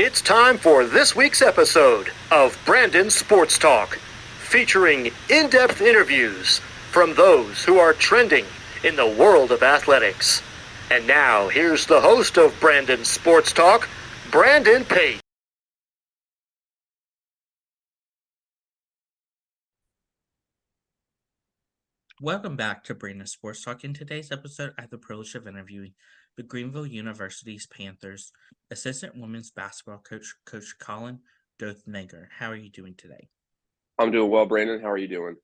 It's time for this week's episode of Brandon Sports Talk, featuring in-depth interviews from those who are trending in the world of athletics. And now, here's the host of Brandon Sports Talk, Brandon Pate. Welcome back to Brandon Sports Talk. In today's episode, I have the privilege of interviewing the Greenville University's Panthers assistant women's basketball coach, Coach Kolin Dothager. How are you doing today? I'm doing well, Brandon. How are you doing?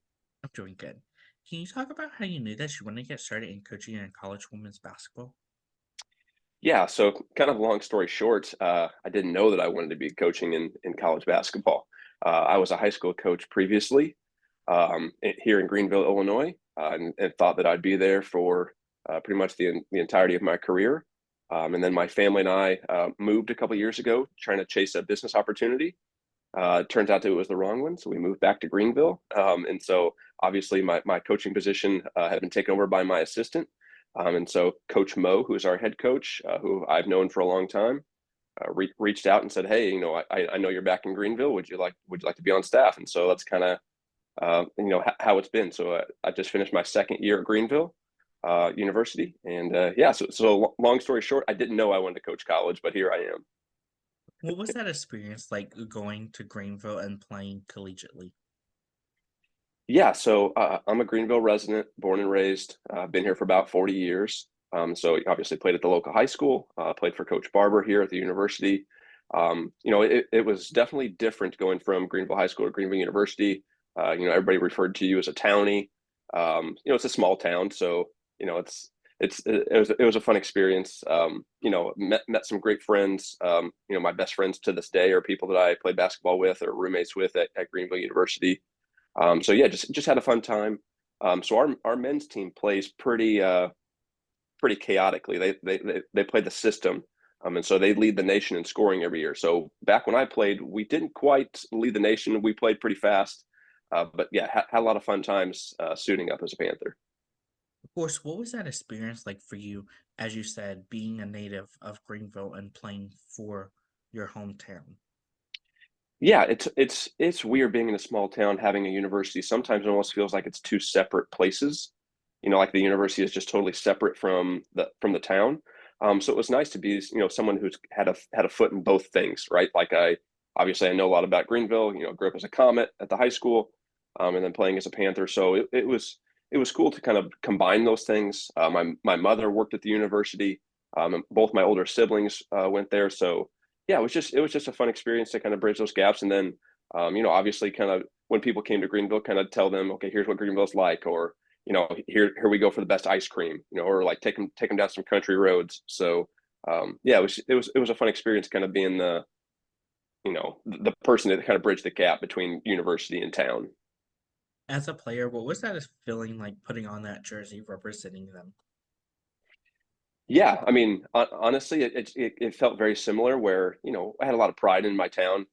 I'm doing good. Can you talk about how you knew that you wanted to get started in coaching in college women's basketball? Yeah, so kind of long story short, I didn't know that I wanted to be coaching in college basketball. I was a high school coach previously here in Greenville, Illinois, and thought that I'd be there for pretty much the entirety of my career. And then my family and I moved a couple years ago trying to chase a business opportunity. It turns out that it was the wrong one, so we moved back to Greenville. And so obviously my coaching position had been taken over by my assistant. And so Coach Mo, who is our head coach, who I've known for a long time, reached out and said, "Hey, I know you're back in Greenville. Would you like to be on staff?" And so that's kind of how it's been. So I just finished my second year at Greenville University, and yeah. So long story short, I didn't know I wanted to coach college, but here I am. What was that experience like going to Greenville and playing collegiately? Yeah, so I'm a Greenville resident, born and raised. Been here for about 40 years. So obviously played at the local high school, played for Coach Barber here at the university. It was definitely different going from Greenville High School to Greenville University. Everybody referred to you as a townie. It's a small town, so it was a fun experience. Met some great friends. My best friends to this day are people that I play basketball with or roommates with at Greenville University. So yeah, just had a fun time. So our men's team plays pretty chaotically. They play the system, and so they lead the nation in scoring every year. So back when I played, we didn't quite lead the nation. We played pretty fast, but yeah, had a lot of fun times suiting up as a Panther. Of course, what was that experience like for you, as you said, being a native of Greenville and playing for your hometown? Yeah, it's weird being in a small town having a university. Sometimes it almost feels like it's two separate places. Like the university is just totally separate from the town. So it was nice to be, someone who's had a foot in both things, right? Like I know a lot about Greenville. Grew up as a Comet at the high school, and then playing as a Panther. So it was cool to kind of combine those things. My mother worked at the university. And both my older siblings went there, so yeah, it was just a fun experience to kind of bridge those gaps. And then, obviously, kind of when people came to Greenville, kind of tell them, okay, here's what Greenville's like, or here we go for the best ice cream, or like take them down some country roads. So yeah, it was a fun experience, kind of being the person that kind of bridged the gap between university and town. As a player, what was that feeling like putting on that jersey representing them? Yeah, I mean, honestly, it felt very similar. Where I had a lot of pride in my town.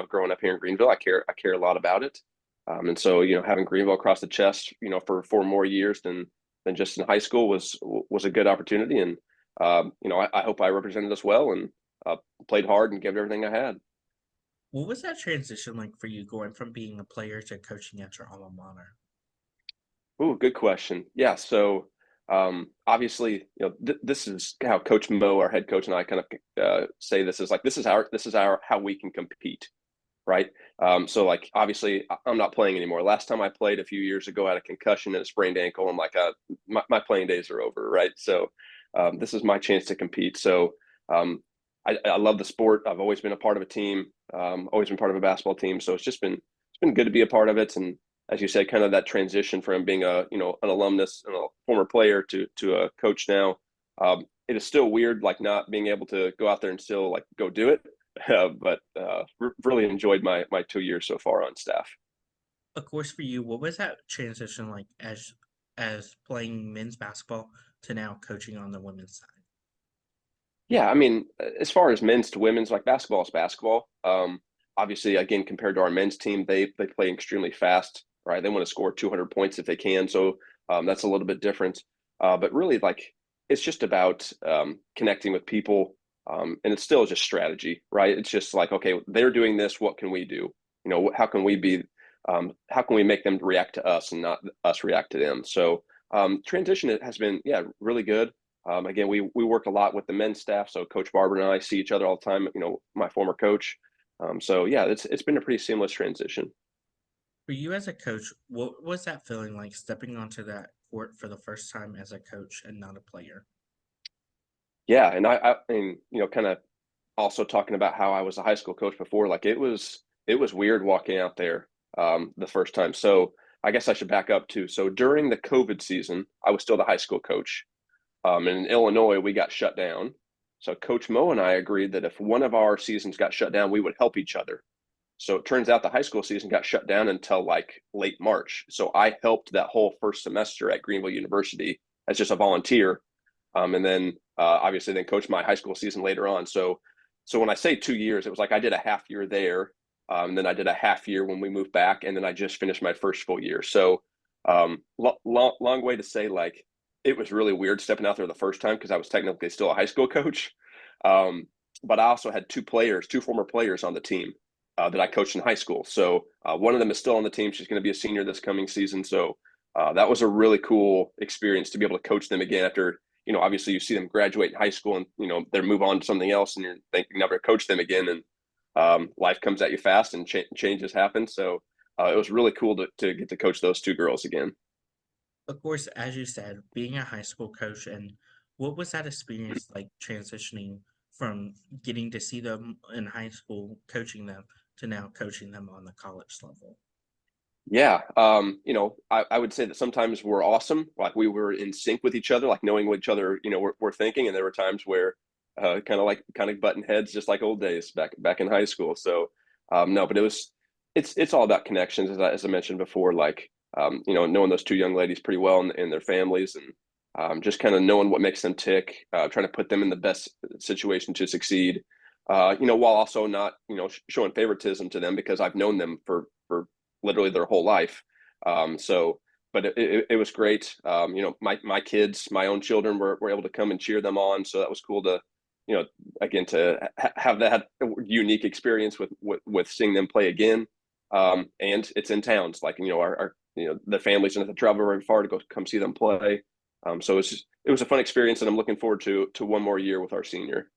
Growing up here in Greenville, I care a lot about it, and so having Greenville across the chest, for 4 more years than just in high school was a good opportunity. And I hope I represented us well and played hard and gave everything I had. What was that transition like for you going from being a player to coaching at your alma mater? Ooh, good question. Yeah, so obviously, this is how Coach Mo, our head coach, and I kind of say this is like this is our how we can compete, right? So like obviously I'm not playing anymore. Last time I played a few years ago, I had a concussion and a sprained ankle. I'm like, my playing days are over, right? So this is my chance to compete. So I love the sport. I've always been a part of a team. Always been part of a basketball team. So it's been good to be a part of it. And as you said, kind of that transition from being an alumnus and a former player to a coach now. It is still weird, like not being able to go out there and still like go do it. But really enjoyed my 2 years so far on staff. Of course, for you, what was that transition like as playing men's basketball to now coaching on the women's side? Yeah, I mean, as far as men's to women's, like basketball is basketball. Obviously, again, compared to our men's team, they play extremely fast, right? They want to score 200 points if they can, so that's a little bit different. But really, like, it's just about connecting with people. And it's still just strategy, right? It's just like, okay, they're doing this. What can we do? How can we be? How can we make them react to us and not us react to them? So transition has been, yeah, really good. Again, we work a lot with the men's staff. So Coach Barber and I see each other all the time. My former coach. So yeah, it's been a pretty seamless transition. For you as a coach, what was that feeling like stepping onto that court for the first time as a coach and not a player? Yeah, and I and kind of also talking about how I was a high school coach before, like it was weird walking out there the first time. So I guess I should back up too. So during the COVID season, I was still the high school coach. And in Illinois, we got shut down. So Coach Mo and I agreed that if one of our seasons got shut down, we would help each other. So it turns out the high school season got shut down until like late March. So I helped that whole first semester at Greenville University as just a volunteer, and then obviously then coached my high school season later on. So when I say 2 years, it was like I did a half year there, and then I did a half year when we moved back, and then I just finished my first full year. So long way to say like it was really weird stepping out there the first time because I was technically still a high school coach, um, but I also had two former players on the team that I coached in high school. So one of them is still on the team. She's going to be a senior this coming season. So that was a really cool experience to be able to coach them again after, obviously you see them graduate in high school and, they move on to something else and you're thinking never coach them again. And life comes at you fast and changes happen. So it was really cool to get to coach those two girls again. Of course, as you said, being a high school coach, and what was that experience like transitioning from getting to see them in high school, coaching them, to now coaching them on the college level? Yeah, I would say that sometimes we're awesome, like we were in sync with each other, like knowing what each other, we're thinking, and there were times where kind of button heads, just like old days back in high school. So no, but it's all about connections, as I mentioned before, like knowing those two young ladies pretty well and their families, and just kind of knowing what makes them tick, trying to put them in the best situation to succeed. While also not showing favoritism to them because I've known them for literally their whole life. So, but it was great. My kids, my own children were able to come and cheer them on. So that was cool to, again, to have that unique experience with seeing them play again. And it's in towns like, our the families don't have to travel very far to go come see them play. So it was a fun experience and I'm looking forward to one more year with our senior.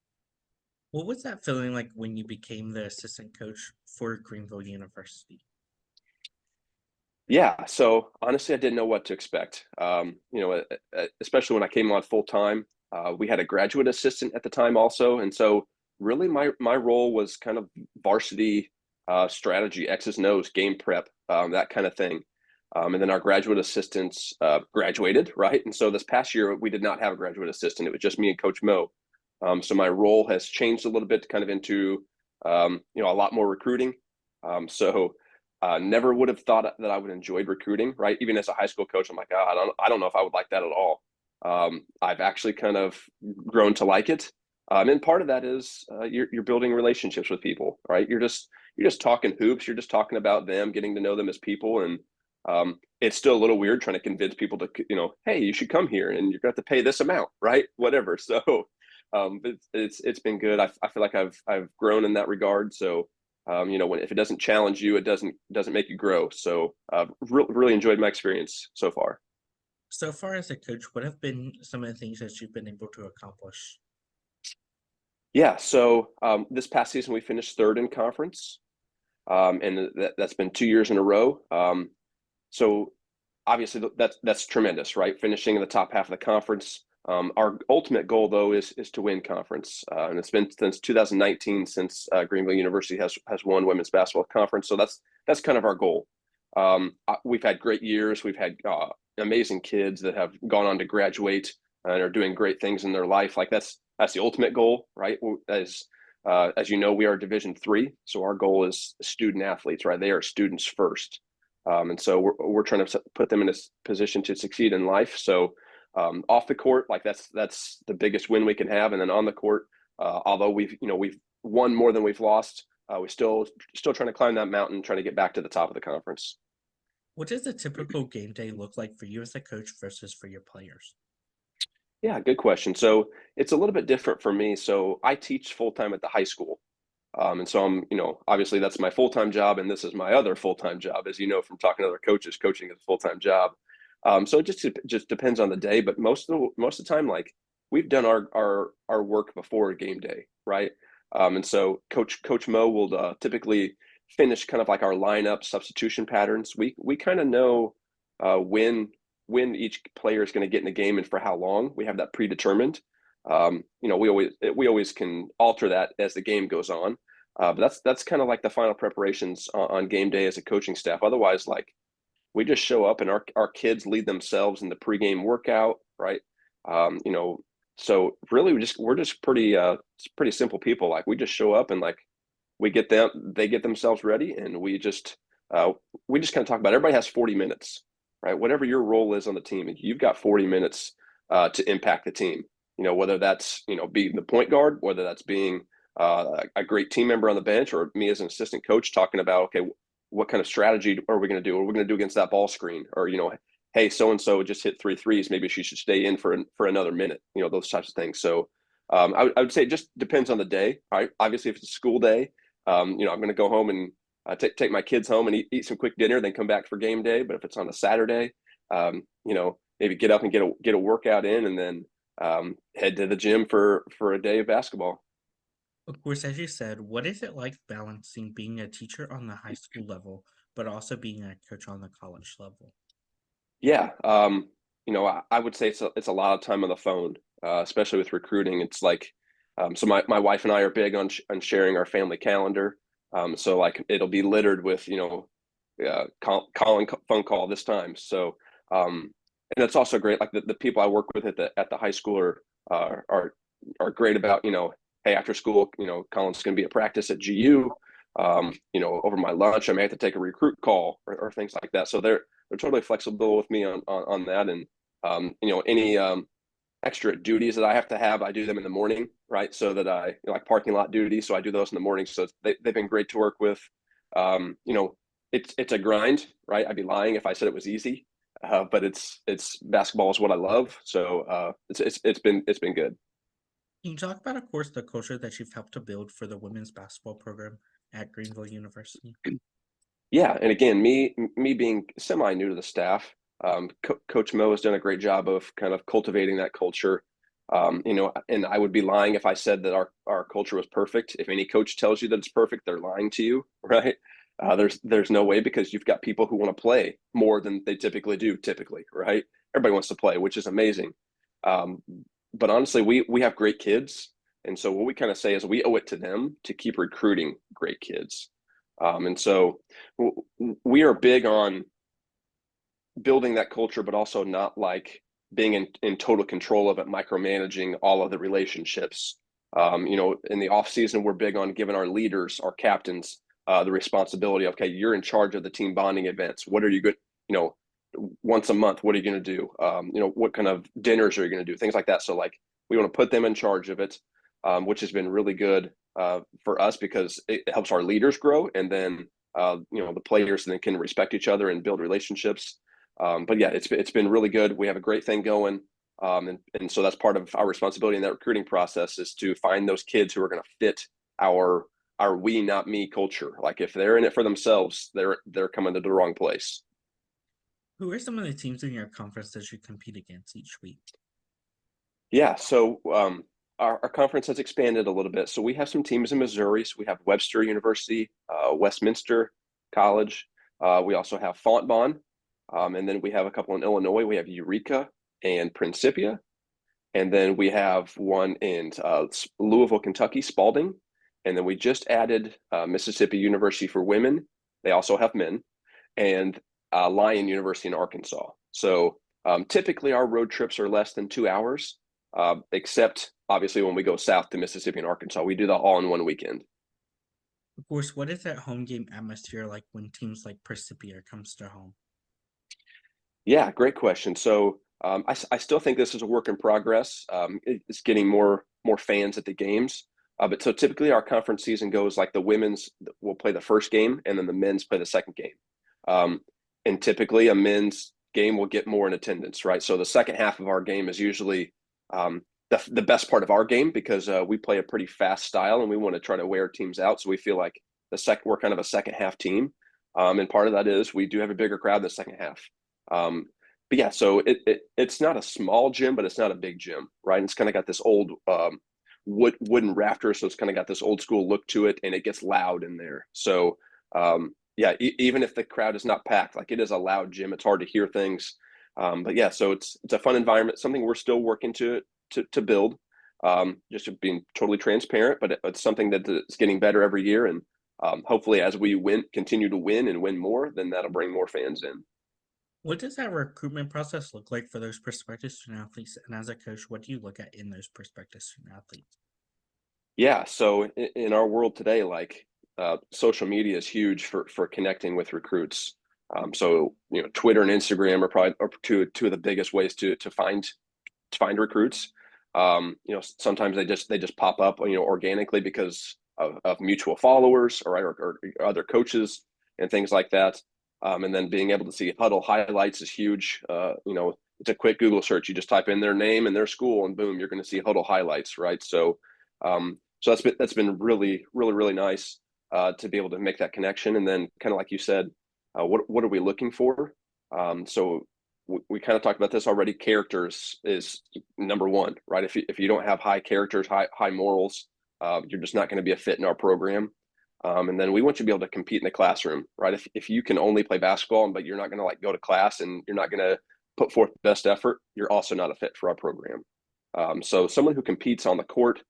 What was that feeling like when you became the assistant coach for Greenville University? Yeah, so honestly, I didn't know what to expect. Especially when I came on full time. We had a graduate assistant at the time also, and so really my role was kind of varsity strategy, X's and O's, game prep, that kind of thing. And then our graduate assistants graduated, right? And so this past year we did not have a graduate assistant; it was just me and Coach Mo. So my role has changed a little bit, kind of into a lot more recruiting. So never would have thought that I would enjoy recruiting, right? Even as a high school coach, I'm like, oh, I don't know if I would like that at all. I've actually kind of grown to like it, and part of that is you're building relationships with people, right? You're just talking hoops. You're just talking about them, getting to know them as people, and it's still a little weird trying to convince people to, hey, you should come here, and you're going to have to pay this amount, right? Whatever. So, but it's been good. I feel like I've grown in that regard. So if it doesn't challenge you, it doesn't make you grow. So really enjoyed my experience so far. So far as a coach, what have been some of the things that you've been able to accomplish? Yeah. So this past season we finished third in conference, and that's been 2 years in a row. So obviously that's tremendous, right? Finishing in the top half of the conference. Our ultimate goal, though, is to win conference, and it's been since 2019 since Greenville University has won women's basketball conference. So that's kind of our goal. We've had great years. We've had amazing kids that have gone on to graduate and are doing great things in their life. Like that's the ultimate goal, right? As you know, we are Division III, so our goal is student athletes, right? They are students first, and so we're trying to put them in a position to succeed in life. So off the court, like that's the biggest win we can have, and then on the court, although we've won more than we've lost, we're still trying to climb that mountain, trying to get back to the top of the conference. What does a typical game day look like for you as a coach versus for your players? Yeah, good question. So it's a little bit different for me. So I teach full time at the high school. And so I'm, obviously that's my full-time job, and this is my other full-time job. As you know from talking to other coaches, coaching is a full-time job. So it just depends on the day, but most of the time, like we've done our work before game day, right? And so Coach Mo will typically finish kind of like our lineup substitution patterns. We kind of know when each player is going to get in the game and for how long. We have that predetermined. We always can alter that as the game goes on. But that's kind of like the final preparations on game day as a coaching staff. Otherwise, like we just show up and our kids lead themselves in the pregame workout, right? Um, you know, so really we're just pretty simple people. Like we just show up and like they get themselves ready, and we just kind of talk about it. Everybody has 40 minutes, right? Whatever your role is on the team, you've got 40 minutes to impact the team. Whether that's being the point guard, whether that's being a great team member on the bench, or me as an assistant coach talking about, okay, what kind of strategy are we going to do? What are we going to do against that ball screen? Or hey, so and so just hit 3 threes. Maybe she should stay in for another minute. Those types of things. So I would say it just depends on the day. Right? Obviously, if it's a school day, I'm going to go home and take my kids home and eat some quick dinner, then come back for game day. But if it's on a Saturday, maybe get up and get a workout in, and then head to the gym for a day of basketball. Of course, as you said, what is it like balancing being a teacher on the high school level, but also being a coach on the college level? Yeah, I would say it's a lot of time on the phone, especially with recruiting. It's like, so my wife and I are big on sharing our family calendar. So like it'll be littered with calling phone call this time. So and it's also great. Like the people I work with at the high school are great about hey, after school Colin's going to be at practice at GU. Over my lunch I may have to take a recruit call or things like that. So they're totally flexible with me on that. And any extra duties that I have to have, I do them in the morning, right? So that like parking lot duties, so I do those in the morning. So they've been great to work with. um, you know it's a grind, right? I'd be lying if I said it was easy. But it's basketball is what I love. So it's been good. Can you talk about, of course, the culture that you've helped to build for the women's basketball program at Greenville University? Yeah, and again, me being semi new to the staff, Coach Mo has done a great job of kind of cultivating that culture. And I would be lying if I said that our culture was perfect. If any coach tells you that it's perfect, they're lying to you, right? There's no way, because you've got people who want to play more than they typically do, right? Everybody wants to play, which is amazing. Um, but honestly, we have great kids, and so what we kind of say is we owe it to them to keep recruiting great kids. And so we are big on building that culture, but also not like being in total control of it, micromanaging all of the relationships. In the off season, we're big on giving our leaders, our captains, the responsibility of, okay, you're in charge of the team bonding events. What are you good? Once a month, what are you going to do? What kind of dinners are you going to do? Things like that. So like we want to put them in charge of it, which has been really good for us, because it helps our leaders grow, and then the players then can respect each other and build relationships. But yeah, it's been really good. We have a great thing going. And so that's part of our responsibility in that recruiting process, is to find those kids who are going to fit our we not me culture. Like if they're in it for themselves, they're coming to the wrong place. Who are some of the teams in your conference that you compete against each week? Yeah, so our conference has expanded a little bit. So we have some teams in Missouri. So we have Webster University, Westminster College. We also have Fontbonne. And then we have a couple in Illinois. We have Eureka and Principia. And then we have one in Louisville, Kentucky, Spalding. And then we just added Mississippi University for women. They also have men. And Lyon University in Arkansas. So typically our road trips are less than 2 hours, except obviously when we go south to Mississippi and Arkansas. We do that all in one weekend. Of course, what is that home game atmosphere like when teams like Principia comes to home? Yeah, great question. So I still think this is a work in progress. It's getting more fans at the games. But so typically our conference season goes like the women's will play the first game, and then the men's play the second game. And typically a men's game will get more in attendance, right? So the second half of our game is usually the best part of our game because we play a pretty fast style and we want to try to wear teams out. So we feel like we're kind of a second half team. And part of that is we do have a bigger crowd in the second half. But yeah, so it's not a small gym, but it's not a big gym, right? And it's kind of got this old wooden rafter, so it's kind of got this old school look to it, and it gets loud in there. So yeah, even if the crowd is not packed, like it is a loud gym, it's hard to hear things. But yeah, so it's a fun environment, something we're still working to build. Just being totally transparent, but it's something that is getting better every year, and hopefully as we continue to win and win more, then that'll bring more fans in. What does that recruitment process look like for those prospective student athletes? And as a coach, what do you look at in those prospective student athletes? Yeah, so in our world today, like social media is huge for connecting with recruits. So Twitter and Instagram are probably two of the biggest ways to find recruits. Sometimes they just pop up organically because of mutual followers or other coaches and things like that. And then being able to see huddle highlights is huge. It's a quick Google search. You just type in their name and their school, and boom, you're going to see huddle highlights, right? So that's been really, really, really nice to be able to make that connection. And then kind of like you said, what are we looking for? So we kind of talked about this already. Characters is number one, right? If you don't have high characters, high morals, you're just not going to be a fit in our program. And then we want you to be able to compete in the classroom, right? If you can only play basketball, but you're not going to go to class and you're not going to put forth the best effort, you're also not a fit for our program. So someone who competes on the court,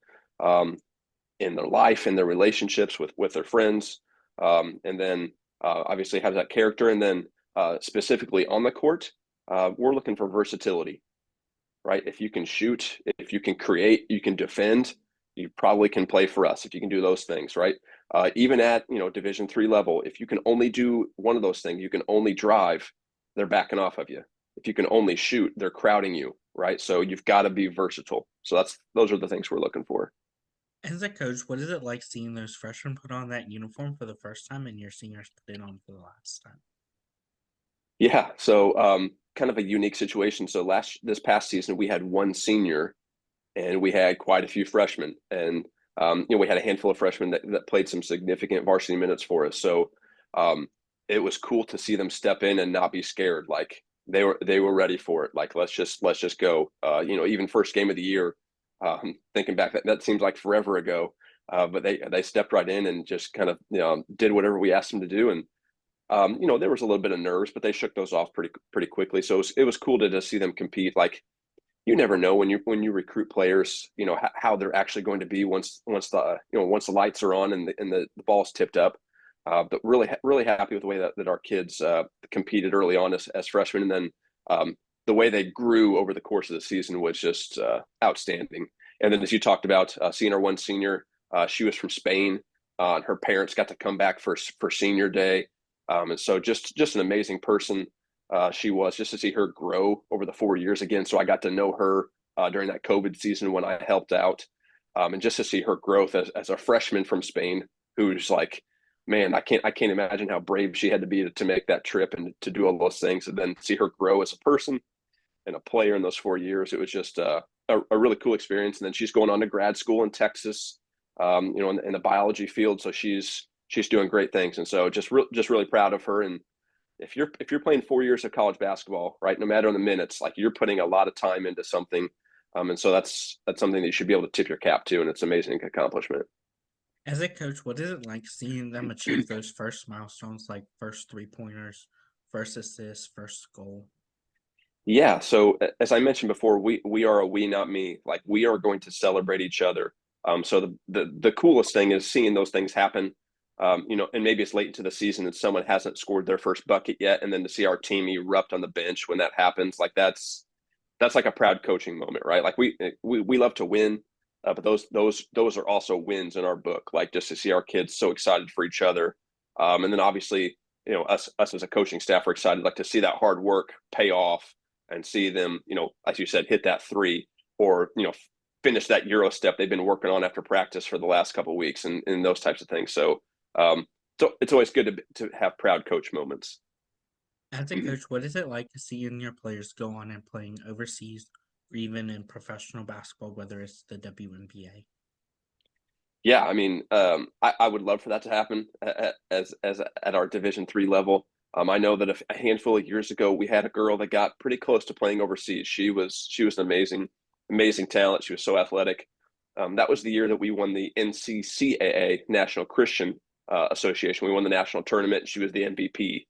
in their life, in their relationships with their friends, and then obviously has that character. And then specifically on the court, we're looking for versatility, right? If you can shoot, if you can create, you can defend, you probably can play for us if you can do those things, right? Even at Division III level, if you can only do one of those things, you can only drive, they're backing off of you. If you can only shoot, they're crowding you, right? So you've got to be versatile. So those are the things we're looking for. As a coach, what is it like seeing those freshmen put on that uniform for the first time and your seniors put it on for the last time? Yeah, so kind of a unique situation. So this past season, we had one senior, and we had quite a few freshmen, and we had a handful of freshmen that played some significant varsity minutes for us. So it was cool to see them step in and not be scared. Like they were ready for it. Like let's just go. Even first game of the year, thinking back, that seems like forever ago. But they stepped right in and just kind of did whatever we asked them to do. And there was a little bit of nerves, but they shook those off pretty quickly. So it was cool to just see them compete. Like you never know when you recruit players, how they're actually going to be once the lights are on and the ball's tipped up. But really happy with the way that our kids competed early on as freshmen, and then the way they grew over the course of the season was just outstanding. And then as you talked about, seeing our one senior, she was from Spain. And her parents got to come back for senior day. And so just an amazing person she was, just to see her grow over the 4 years again. So I got to know her during that COVID season when I helped out, and just to see her growth as a freshman from Spain, who's like, man, I can't imagine how brave she had to be to make that trip and to do all those things, and then see her grow as a person and a player in those 4 years. It was just a really cool experience. And then she's going on to grad school in Texas, in the biology field. So she's doing great things. And so just really proud of her. And if you're playing 4 years of college basketball, right, no matter the minutes, like you're putting a lot of time into something. And so that's something that you should be able to tip your cap to. And it's an amazing accomplishment. As a coach, what is it like seeing them achieve those first milestones like first 3-pointers, first assist, first goal? Yeah. So as I mentioned before, we are a we, not me. Like we are going to celebrate each other. So the coolest thing is seeing those things happen. And maybe it's late into the season and someone hasn't scored their first bucket yet, and then to see our team erupt on the bench when that happens, like that's like a proud coaching moment, right? Like we love to win, but those are also wins in our book. Like just to see our kids so excited for each other, and then obviously us as a coaching staff are excited, like to see that hard work pay off and see them, as you said, hit that three or finish that Euro step they've been working on after practice for the last couple of weeks and those types of things. So it's always good to have proud coach moments. As a coach, what is it like seeing your players go on and playing overseas or even in professional basketball, whether it's the WNBA? Yeah, I mean, I would love for that to happen as at our Division III level. I know that a handful of years ago we had a girl that got pretty close to playing overseas. She was an amazing talent. She was so athletic. That was the year that we won the NCCAA National Christian Association. We won the national tournament. And she was the MVP.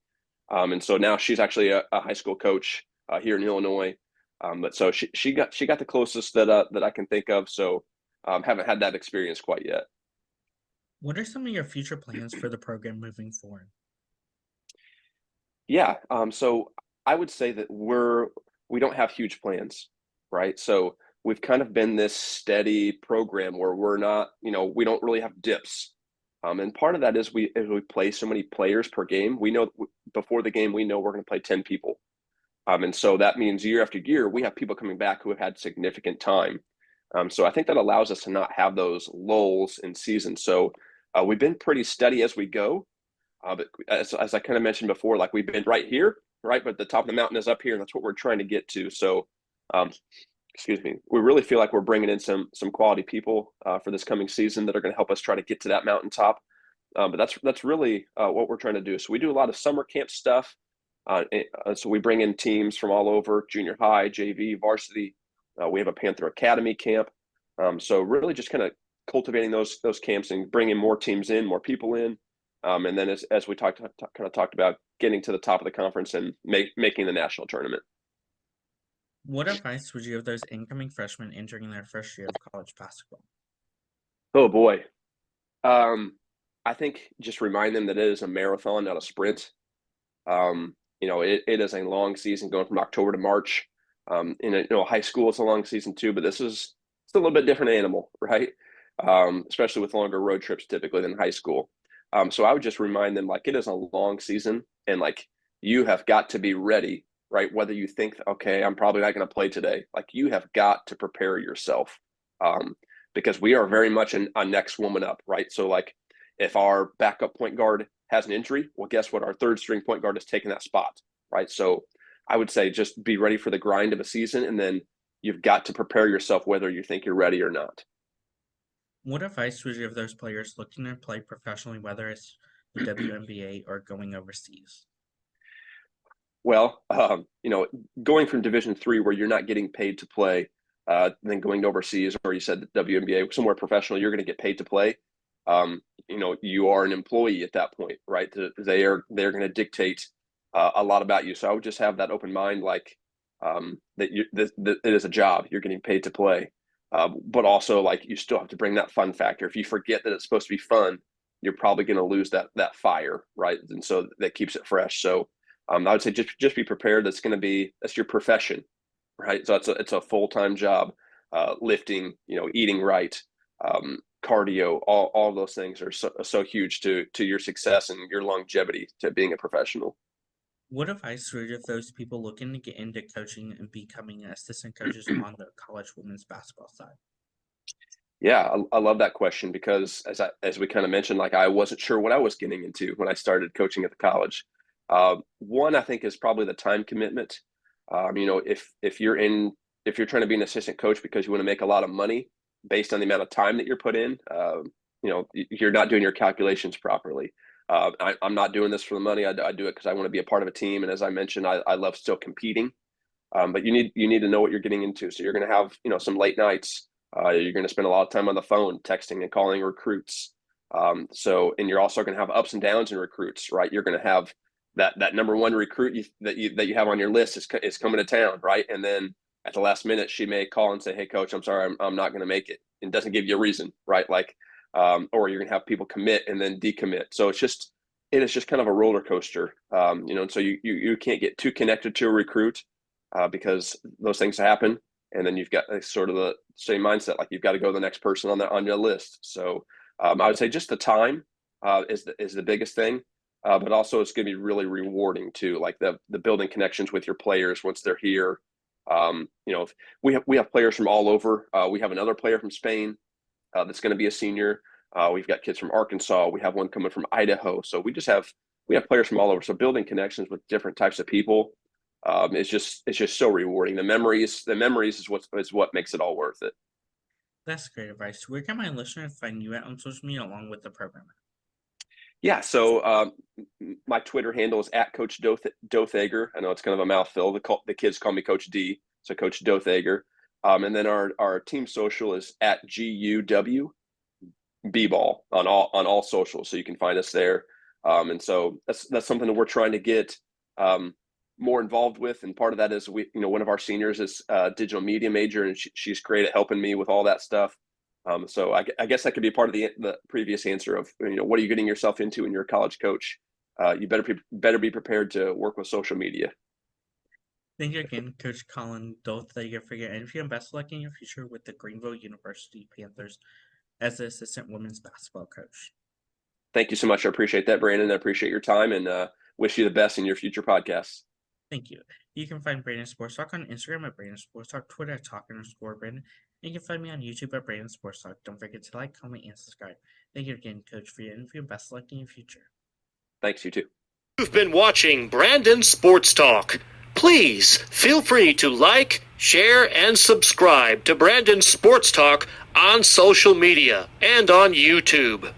And so now she's actually a high school coach here in Illinois. But so she got the closest that I can think of. So haven't had that experience quite yet. What are some of your future plans for the program moving forward? Yeah. So I would say that we don't have huge plans, right? So we've kind of been this steady program where we're not, we don't really have dips. And part of that is we play so many players per game. We know before the game, we know we're going to play 10 people. And so that means year after year, we have people coming back who have had significant time. So I think that allows us to not have those lulls in season. So we've been pretty steady as we go. But as I kind of mentioned before, like we've been right here, right? But the top of the mountain is up here, and that's what we're trying to get to. So, excuse me, we really feel like we're bringing in some quality people for this coming season that are going to help us try to get to that mountaintop. But that's really what we're trying to do. So we do a lot of summer camp stuff. So we bring in teams from all over, junior high, JV, varsity. We have a Panther Academy camp. So really just kind of cultivating those camps and bringing more teams in, more people in. And then as we kind of talked about, getting to the top of the conference and making the national tournament. What advice would you give those incoming freshmen entering their first year of college basketball? Oh boy. I think just remind them that it is a marathon, not a sprint. It is a long season going from October to March. High school, it's a long season too, but it's a little bit different animal, right? Especially with longer road trips typically than high school. So I would just remind them like it is a long season and like you have got to be ready, right? Whether you think, okay, I'm probably not going to play today, like you have got to prepare yourself because we are very much a next woman up, right? So like if our backup point guard has an injury, well, guess what? Our third string point guard is taking that spot, right? So I would say just be ready for the grind of a season, and then you've got to prepare yourself whether you think you're ready or not. What advice would you give those players looking to play professionally, whether it's the WNBA or going overseas? Well, going from Division III where you're not getting paid to play, then going overseas, or you said the WNBA, somewhere professional, you're going to get paid to play. You are an employee at that point, right? They're going to dictate a lot about you. So I would just have that open mind, like that it is a job. You're getting paid to play, but also like you still have to bring that fun factor. If you forget that it's supposed to be fun, you're probably going to lose that fire, right? And so that keeps it fresh. So I would say just be prepared. That's your profession, right? So it's a full-time job, lifting, eating right, cardio, all those things are so huge to your success and your longevity to being a professional. What advice would you give those people looking to get into coaching and becoming assistant coaches on the college women's basketball side? Yeah, I love that question because as we kind of mentioned, like I wasn't sure what I was getting into when I started coaching at the college. One, I think, is probably the time commitment. If you're trying to be an assistant coach because you want to make a lot of money based on the amount of time that you're put in, you're not doing your calculations properly. I'm not doing this for the money. I do it because I want to be a part of a team. And as I mentioned, I love still competing. But you need to know what you're getting into. So you're going to have, some late nights. You're going to spend a lot of time on the phone, texting and calling recruits. And you're also going to have ups and downs in recruits, right? You're going to have that number one recruit that you have on your list is coming to town, right? And then at the last minute, she may call and say, "Hey, coach, I'm sorry, I'm not going to make it," and doesn't give you a reason, right? Like, or you're going to have people commit and then decommit. So it is just kind of a roller coaster, And so you can't get too connected to a recruit because those things happen. And then you've got sort of the same mindset, like you've got to go to the next person on your list. So I would say just the time is the biggest thing, but also it's going to be really rewarding too, like the building connections with your players once they're here. We have players from all over. We have another player from Spain that's going to be a senior. We've got kids from Arkansas. We have one coming from Idaho. So we have players from all over. So building connections with different types of people It's just so rewarding. The memories is what makes it all worth it. That's great advice. Where can my listeners find you at on social media along with the program? Yeah, so my Twitter handle is at Coach Dothager. I know it's kind of a mouthful. The kids call me Coach D, so Coach Dothager. And then our team social is at GUW B-ball on all socials, so you can find us there. And so that's something that we're trying to get more involved with, and part of that is one of our seniors is a digital media major, and she's great at helping me with all that stuff. So I guess that could be part of the previous answer of what are you getting yourself into when you're a college coach? You better be prepared to work with social media. Thank you again, Coach Kolin Dothager, for your interview, and best of luck in your future with the Greenville University Panthers as the assistant women's basketball coach. Thank you so much. I appreciate that, Brandon. I appreciate your time, and wish you the best in your future podcasts. Thank you. You can find Brandon Sports Talk on Instagram at Brandon Sports Talk, Twitter at Talk_Brandon, and you can find me on YouTube at Brandon Sports Talk. Don't forget to like, comment, and subscribe. Thank you again, Coach, for your interview, and best of luck in your future. Thanks, you too. You've been watching Brandon Sports Talk. Please feel free to like, share, and subscribe to Brandon Sports Talk on social media and on YouTube.